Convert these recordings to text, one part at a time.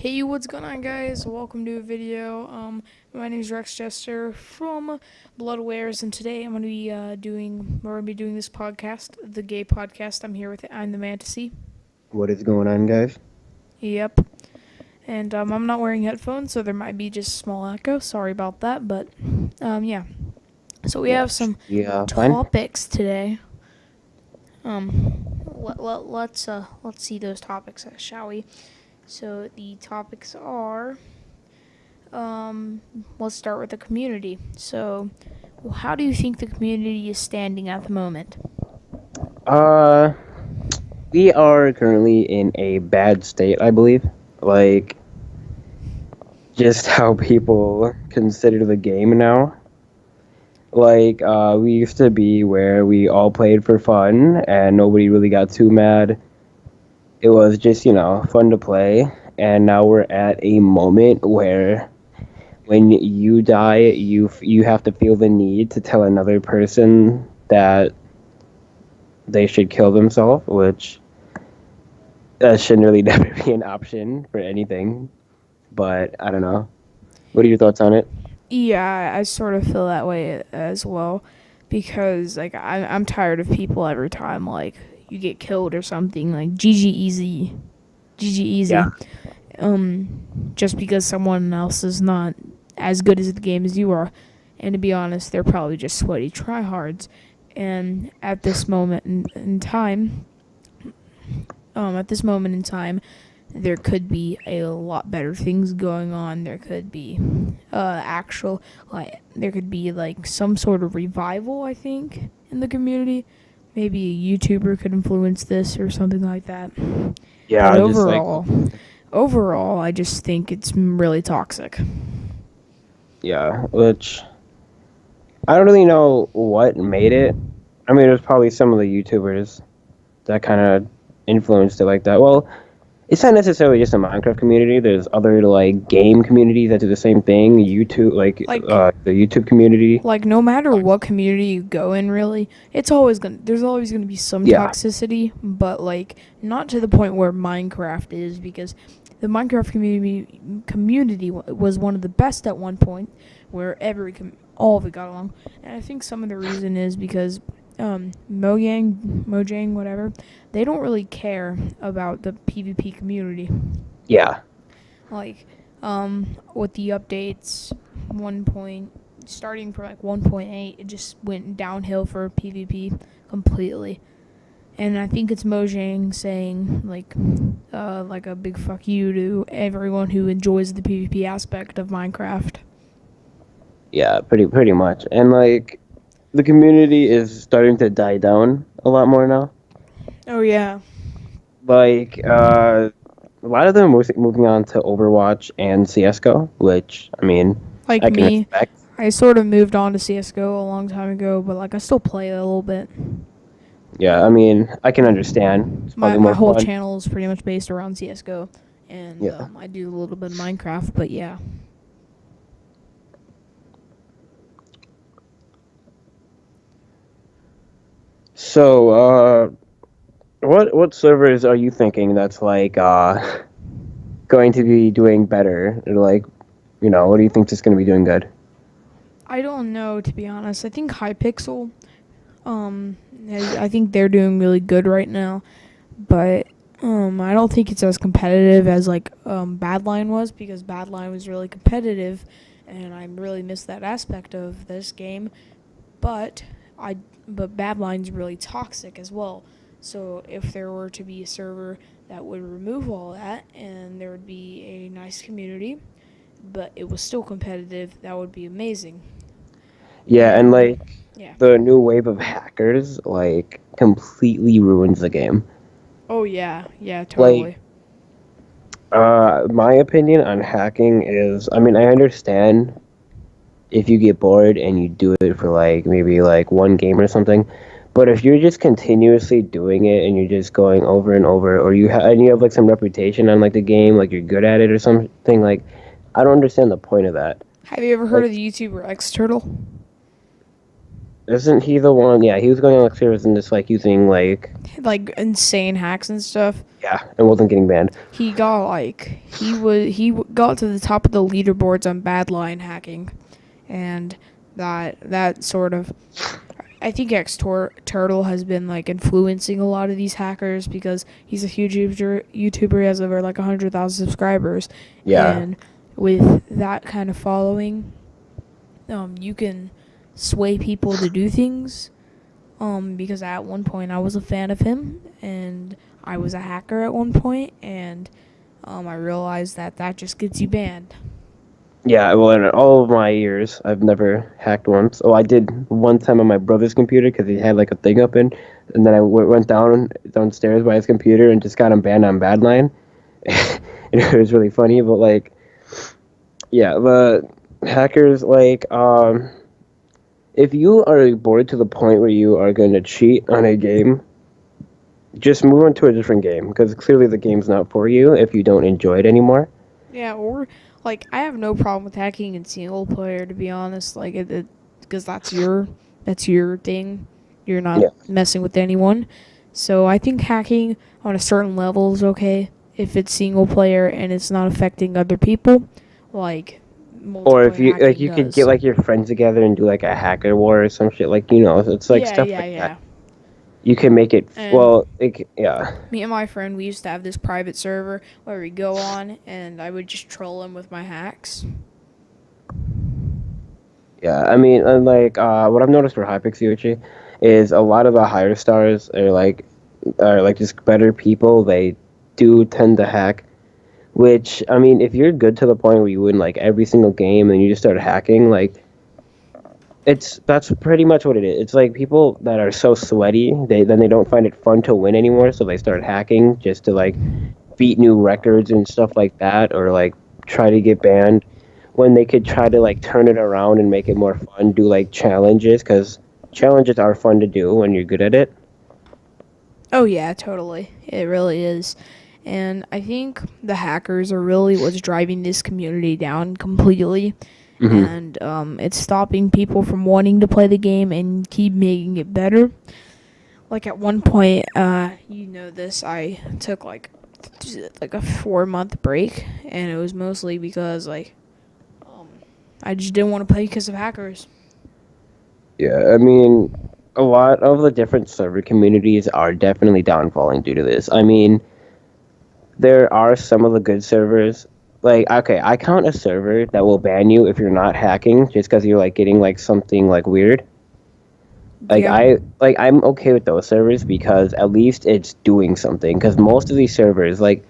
Hey, what's going on, guys? Welcome to a video. My name is Rex Jester from Bloodwares, and today we're gonna be doing this podcast, the G.A.Y podcast. I'm here with Imthemantosee. What is going on, guys? Yep. And I'm not wearing headphones, so there might be just a small echo. Sorry about that, but yeah. So we Yeah, have some fine. topics today. Let's see those topics, shall we? So the topics are let's start with the community. So, how do you think the community is standing at the moment? Uh, we are currently in a bad state, I believe. Like, just how people consider the game now. We used to be where we all played for fun and nobody really got too mad. It was just, fun to play. And now we're at a moment where when you die, you have to feel the need to tell another person that they should kill themselves, which shouldn't really never be an option for anything. But I don't know. What are your thoughts on it? Yeah, I sort of feel that way as well, because I'm tired of people every time like you get killed or something like GG easy, GG Yeah, easy. Just because someone else is not as good as the game as you are, and to be honest, they're probably just sweaty tryhards. And at this moment in time, there could be a lot better things going on. There could be there could be like some sort of revival, I think, in the community. Maybe a YouTuber could influence this or something like that. But yeah, just like overall, I just think it's really toxic. yeah, which I don't really know what made it. I mean, it was probably some of the YouTubers that kind of influenced it like that. Well, it's not necessarily just a Minecraft community. There's other like game communities that do the same thing. YouTube, Like the YouTube community. no matter what community you go in, really, there's always gonna be some Yeah, toxicity, but like not to the point where Minecraft is, because the Minecraft community was one of the best at one point, where all of it got along, and I think some of the reason is because Mojang, whatever, they don't really care about the PvP community. yeah. Like, with the updates, one point starting from like 1.8, it just went downhill for PvP completely. And I think it's Mojang saying like a big fuck you to everyone who enjoys the PvP aspect of Minecraft. Yeah, pretty much. And like the community is starting to die down a lot more now. Oh yeah, A lot of them are moving on to Overwatch and CS:GO, which I mean, like I can me, respect. I sort of moved on to CS:GO a long time ago, but like I still play it a little bit. Yeah, I mean, I can understand. It's My probably my more whole fun. channel is pretty much based around CS:GO, and Yeah. I do a little bit of Minecraft, but yeah. So, what servers are you thinking that's going to be doing better? Or like, what do you think is going to be doing good? I don't know, to be honest. I think Hypixel, I think they're doing really good right now, but I don't think it's as competitive as Badline was, because Badline was really competitive, and I really miss that aspect of this game. But I but Badline's really toxic as well. So if there were to be a server that would remove all that, and there would be a nice community, but it was still competitive, that would be amazing. Yeah, and And like yeah. the new wave of hackers like completely ruins the game. Oh yeah, yeah, Like, totally. my opinion on hacking is, I mean, I understand if you get bored and you do it for like maybe like one game or something, but if you're just continuously doing it and you're just going over and over, or and you have like some reputation on like the game, like you're good at it or something, like I don't understand the point of that. Have you ever heard Like, of the YouTuber X Turtle? Isn't he the one? Yeah, he was going on like servers and just like using like insane hacks and stuff. yeah, and wasn't getting banned. He got like got to the top of the leaderboards on bad line hacking, and that sort of I think Turtle has been like influencing a lot of these hackers because he's a huge YouTuber. He has over like 100,000 subscribers, Yeah, and with that kind of following, you can sway people to do things. Because at one point I was a fan of him, and I was a hacker at one point, and I realized that that just gets you banned. yeah. Well, in all of my years, I've never hacked once. Oh, I did one time on my brother's computer because he had like a thing open, and then I went downstairs by his computer and just got him banned on Badline. And it was really funny, but like, yeah, the hackers if you are bored to the point where you are going to cheat on a game, just move on to a different game because clearly the game's not for you if you don't enjoy it anymore. Yeah, or like I have no problem with hacking in single player, to be honest. Like because that's your thing. You're not Yeah. messing with anyone. So I think hacking on a certain level is okay if it's single player and it's not affecting other people, like Or if multiplayer you hacking you could get does. like your friends together and do like a hacker war or some shit it's like Yeah, stuff yeah, like that. yeah. You can make it And yeah. me and my friend, we used to have this private server where we go on, and I would just troll him with my hacks. Yeah, I mean, and what I've noticed for Hypixie is a lot of the higher stars are like just better people. They do tend to hack. Which I mean, if you're good to the point where you win like every single game and you just start hacking, like that's pretty much what it is. It's like people that are so sweaty, they don't find it fun to win anymore, so they start hacking just to like beat new records and stuff like that, or like try to get banned when they could try to like turn it around and make it more fun. Do like challenges because challenges are fun to do when you're good at it. Oh yeah, totally. It really is. And I think the hackers are really what's driving this community down completely. Hmm. And it's stopping people from wanting to play the game and keep making it better. Like at one point, you know this, I took like a 4 month break, and it was mostly because um, I just didn't want to play because of hackers. Yeah, I mean, a lot of the different server communities are definitely downfalling due to this. I mean, there are some of the good servers. Like, okay, I count a server that will ban you if you're not hacking, just because you're like getting like something like weird. Yeah. I'm okay with those servers because at least it's doing something. Because most of these servers, like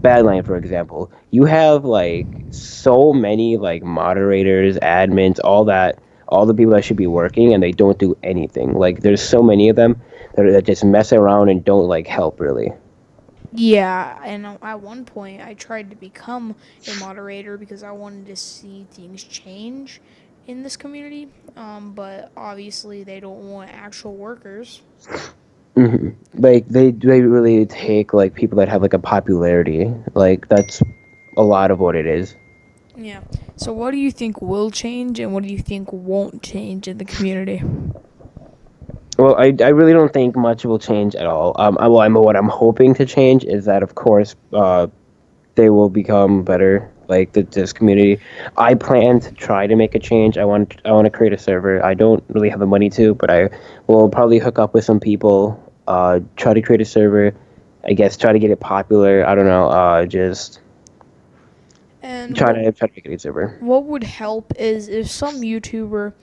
Badline, for example, you have like so many like moderators, admins, all that, all the people that should be working, and they don't do anything. Like, there's so many of them that just mess around and don't like help really. Yeah, and at one point I tried to become a moderator because I wanted to see things change in this community. But obviously they don't want actual workers. Hmm. Like they really take like people that have like a popularity. Like that's a lot of what it is. Yeah. So what do you think will change, and what do you think won't change in the community? Well, I really don't think much will change at all. What I'm hoping to change is that, of course, they will become better. Like this community, I plan to try to make a change. I want to create a server. I don't really have the money to, but I will probably hook up with some people. Try to create a server. I guess try to get it popular. I don't know. Just And try to make it a server. what would help is if some YouTuber,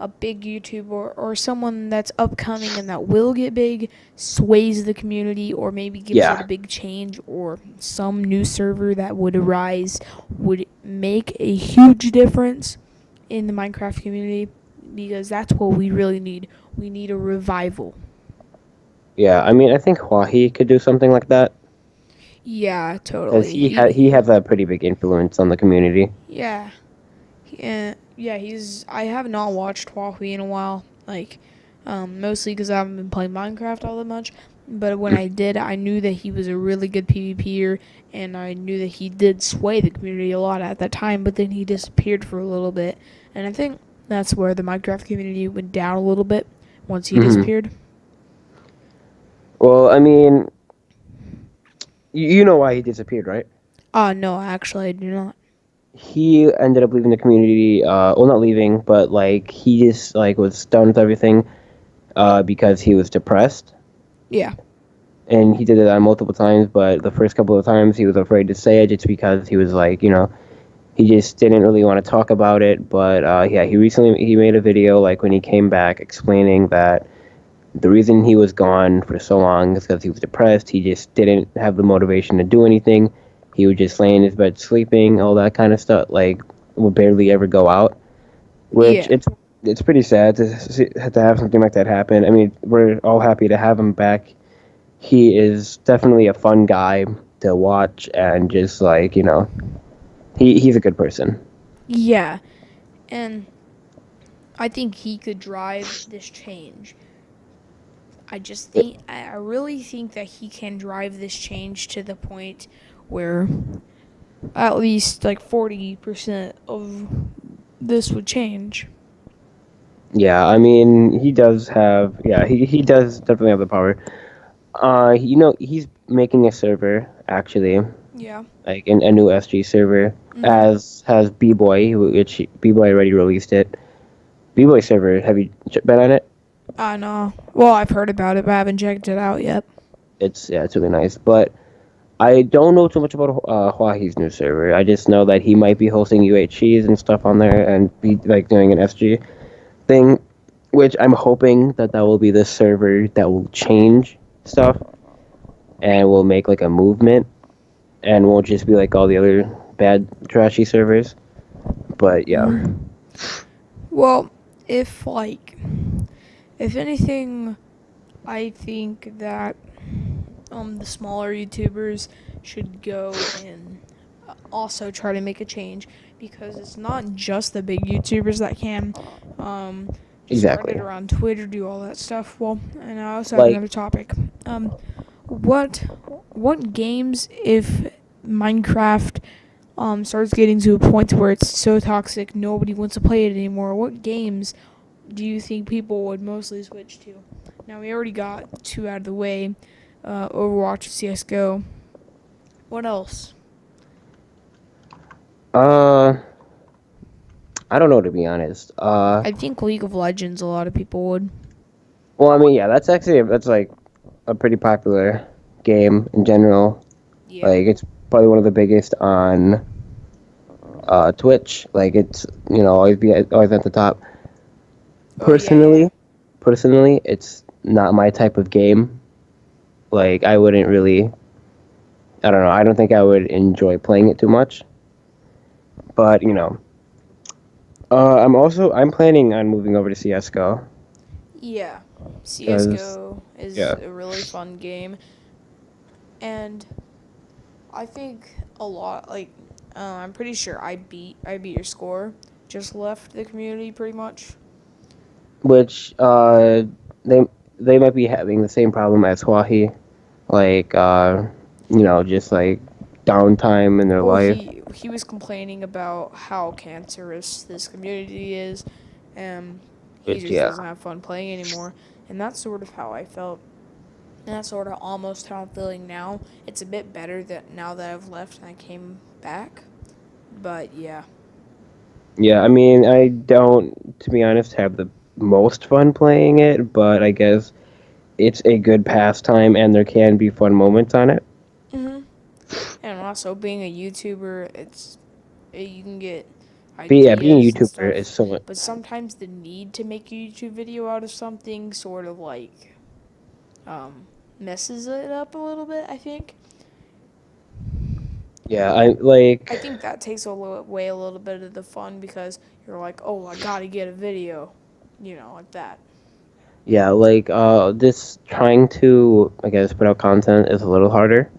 a big YouTuber, or someone that's upcoming and that will get big, sways the community, or maybe gives it a Yeah. big change, or some new server that would arise would make a huge difference in the Minecraft community, because that's what we really need. We need a revival. Yeah, I mean, I think Wahi could do something like that Yeah, because totally. he has a pretty big influence on the community. Yeah, yeah. He's. I have not watched Huawei in a while. Mostly because I haven't been playing Minecraft all that much. But when I did, I knew that he was a really good PvPer, and I knew that he did sway the community a lot at that time. But then he disappeared for a little bit, and I think That's where the Minecraft community went down a little bit once he Hmm. disappeared. Well, I mean, you know why he disappeared, right? No, actually, I do not. He ended up leaving the community. Well, not leaving, but like he just like was done with everything. Because he was depressed, Yeah. and he did it on multiple times. But the first couple of times, he was afraid to say it, just because he was like, he just didn't really want to talk about it. But yeah, he made a video like when he came back explaining that the reason he was gone for so long is because he was depressed. He just didn't have the motivation to do anything. He would just lay in his bed sleeping, all that kind of stuff. Like would barely ever go out, which Yeah. it's pretty sad to have something like that happen. I mean, we're all happy to have him back. He is definitely a fun guy to watch, and just like he's a good person. Yeah. And I think he could drive this change. I really think that he can drive this change to the point where at least like 40% of this would change. Yeah, I mean, he does have, yeah, he does definitely have the power. He's making a server actually, Yeah. like a new SG server, Mhm. as has B-Boy, which B-Boy already released it. B-Boy server, have you been on it? I know. Well, I've heard about it, but I haven't checked it out yet. It's really nice, but I don't know too much about Huahi's new server. I just know that he might be hosting UHCs and stuff on there, and be like doing an SG thing, which I'm hoping that will be the server that will change stuff and will make like a movement and won't just be like all the other bad trashy servers. But yeah. Mhm. Well, if like if anything, I think that the smaller YouTubers should go and also try to make a change because it's not just the big YouTubers that can just spread it Exactly. around Twitter, do all that stuff. Well, and I also have Like another topic. Um, what what games if Minecraft starts getting to a point where it's so toxic nobody wants to play it anymore? What games do you think people would mostly switch to? Now we already got two out of the way, Overwatch, CS:GO. What else? uh I don't know, to be honest. I think League of Legends. A lot of people would. Well, I mean, yeah, that's like a pretty popular game in general. Yeah. Like it's probably one of the biggest on Twitch. Like it's always at the top. Oh yeah, yeah. Personally, it's not my type of game. Like I wouldn't really. I don't know. I don't think I would enjoy playing it too much. But I'm planning on moving over to CS:GO Yeah. because CS:GO is yeah, a really fun game, and I think a lot. I'm pretty sure I beat your score. Just left the community pretty much. which they they might be having the same problem as Huahi, like just like downtime in their Well, life. he was complaining about how cancerous this community is, and he Which just yeah, doesn't have fun playing anymore. And that's sort of how I felt. And that's sort of almost how I'm feeling now. It's a bit better that now that I've left and I came back. But yeah. yeah. I mean, I don't, to be honest, have the most fun playing it, but I guess it's a good pastime, and there can be fun moments on it. Mhm. And also being a YouTuber, you can get But yeah, being a ideas and YouTuber is stuff. so much. But sometimes the need to make a YouTube video out of something sort of messes it up a little bit. I think. Yeah, I like. I think that takes away a little bit of the fun because you're like, oh, I gotta get a video, like that. Yeah, like this trying to, I guess, put out content is a little harder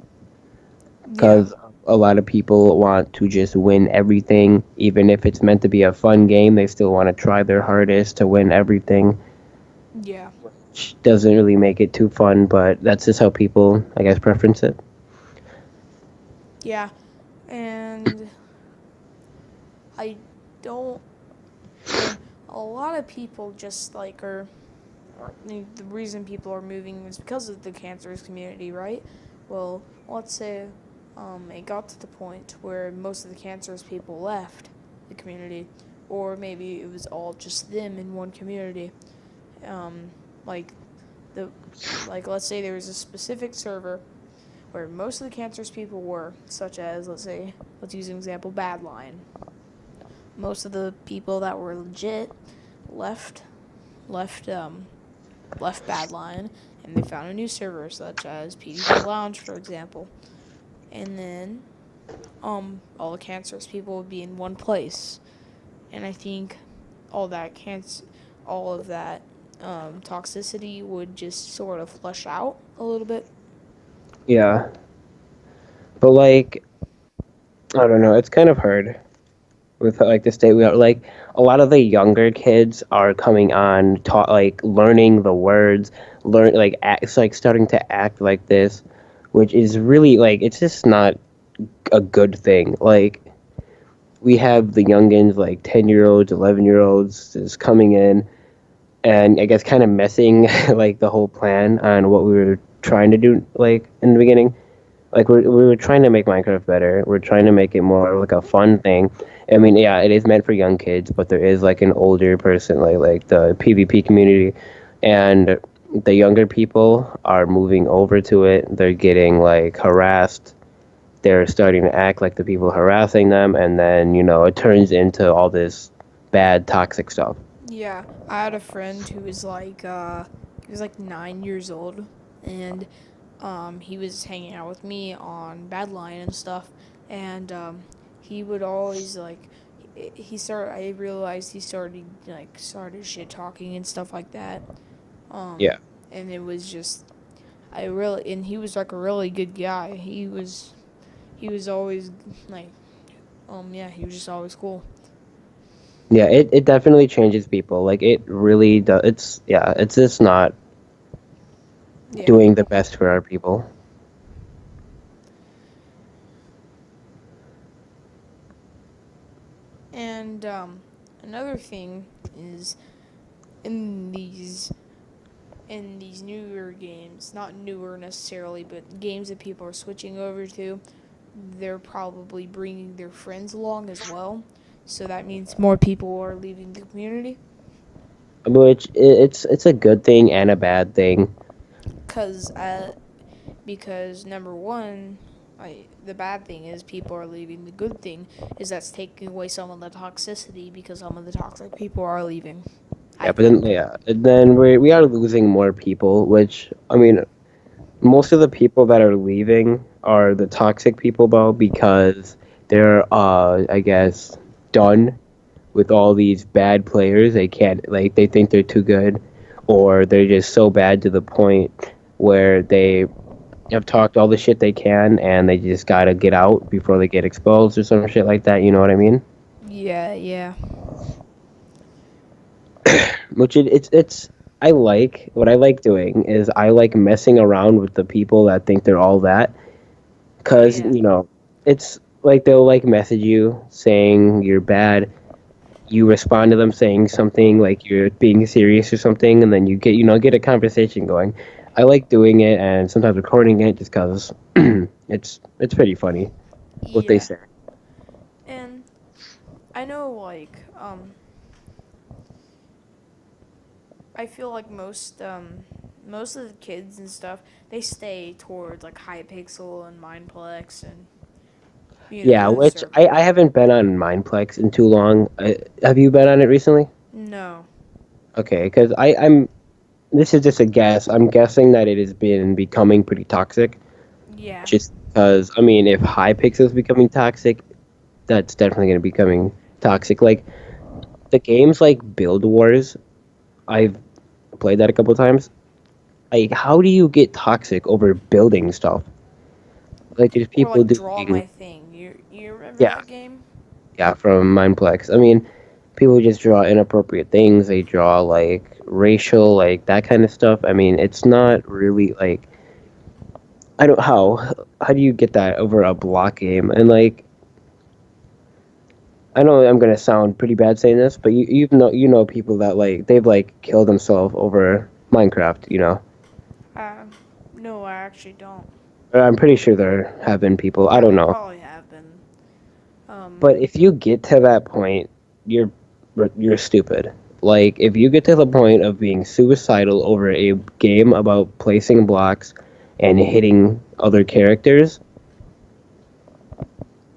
Yeah. because a lot of people want to just win everything, even if it's meant to be a fun game. They still want to try their hardest to win everything, Yeah. which doesn't really make it too fun. But that's just how people, I guess, preference it. Yeah. And I don't. And a lot of people just like are the reason people are moving is because of the cancerous community, right? Well, let's say it got to the point where most of the cancerous people left the community, or maybe it was all just them in one community. Um, like the like let's say there was a specific server where most of the cancerous people were, such as let's use an example, Badlion. Most of the people that were legit left left left Badlion, and they found a new server such as PvP Lounge, for example. And then all the cancerous people would be in one place. And I think all that cancer, all of that toxicity would just sort of flush out a little bit. Yeah, but like I don't know, it's kind of hard with like the state we are. Like a lot of the younger kids are coming on, taught like learning the words, learn like it's like starting to act like this, which is really like it's just not a good thing. Like we have the youngins, like 10-year olds, 11-year olds, just coming in and I guess kind of messing like the whole plan on what we were trying to do like in the beginning. Like we were trying to make Minecraft better. We're trying to make it more like a fun thing. I mean, yeah, it is meant for young kids, but there is like an older person, like the PvP community, and the younger people are moving over to it. They're getting like harassed. They're starting to act like the people harassing them, and then it turns into all this bad toxic stuff. Yeah, I had a friend who was he was like 9 years old, and he was hanging out with me on Badlion and stuff, and he would always he started. I realized he started shit talking and stuff like that, Yeah. and it was just I really and he was like a really good guy. He was always like yeah, he was just always cool. Yeah, it definitely changes people. Like it really does. It's just not Yeah. doing the best for our people. And another thing is in these in these newer games, not newer necessarily, but games that people are switching over to, they're probably bringing their friends along as well. So that means more people are leaving the community. Which it's a good thing and a bad thing. Cause because number one, the bad thing is people are leaving. The good thing is that's taking away some of the toxicity because some of the toxic people are leaving. I Yeah, but then think. yeah, and then we are losing more people. Which I mean, most of the people that are leaving are the toxic people though, because they're I guess done with all these bad players. They can't like they think they're too good, or they're just so bad to the point where they have talked all the shit they can, and they just gotta get out before they get exposed or some shit like that. You know what I mean? Yeah, yeah, Which it's I like what I like doing is I like messing around with the people that think they're all that, because yeah. it's like they'll like message you saying you're bad. You respond to them saying something like you're being serious or something, and then you get a conversation going. I like doing it and sometimes recording it just because it's pretty funny what they Yeah. say. And I know I feel like most of the kids and stuff, they stay towards like Hypixel and Mineplex and Yeah, those which I servers. haven't been on Mineplex in too long. Have you been on it recently? No. Okay, because I'm. This is just a guess. I'm guessing that it has been becoming pretty toxic. Yeah. Just because, I mean, if Hypixel is becoming toxic, that's definitely going to be becoming toxic. Like the games like Build Wars, I've played that a couple times. Like, how do you get toxic over building stuff? Like, there's Or people like Draw doing, My Thing. You remember yeah, that game? yeah, from Mineplex. I mean, people just draw inappropriate things. They draw like racial, like that kind of stuff. I mean, it's not really like I don't how do you get that over a block game? And like I know I'm gonna sound pretty bad saying this, but you know people that like they've like killed themselves over Minecraft. You know, Uh, no, I actually don't. I'm pretty sure there have been people. I Yeah, don't there know, probably have been. but if you get to that point, you're you're stupid. Like if you get to the point of being suicidal over a game about placing blocks and hitting other characters,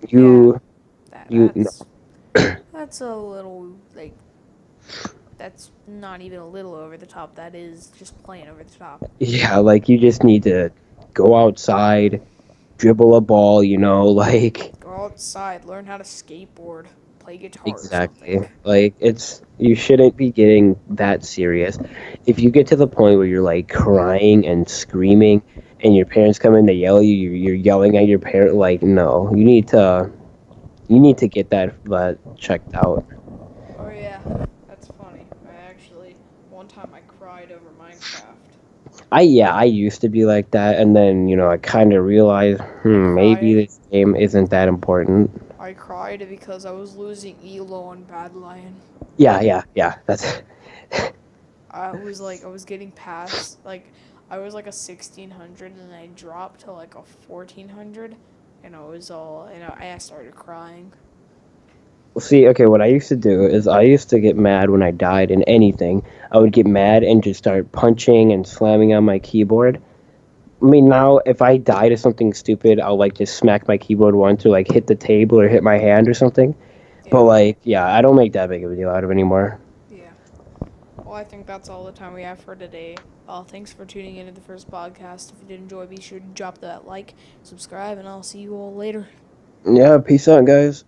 Yeah, you that you no. that's that's a little like that's not even a little over the top. That is just plain over the top. Yeah, like you just need to go outside, dribble a ball, you know, like Go outside, learn how to skateboard, play guitar or something. exactly. Like it's you shouldn't be getting that serious. If you get to the point where you're like crying and screaming and your parents come in to yell at you, you're yelling at your parent like no, you need to get that checked out. Oh yeah, that's funny. I actually one time I cried over Minecraft. I used to be like that and then, you know, I kind of realized, I maybe cried. this game isn't that important. I cried because I was losing Elo on Bad Lion. Yeah. That's I was getting past I was like a 1600 and I dropped to like a 1400 and I started crying. Well, see, okay, what I used to do is I used to get mad when I died in anything. I would get mad and just start punching and slamming on my keyboard. I mean, now if I die to something stupid, I'll like just smack my keyboard once or like hit the table or hit my hand or something. But Yeah. like, yeah, I don't make that big of a deal out of it anymore. Yeah. Well, I think that's all the time we have for today. Thanks for tuning in to the first podcast. If you did enjoy, be sure to drop that like, subscribe, and I'll see you all later. Yeah, peace out, guys.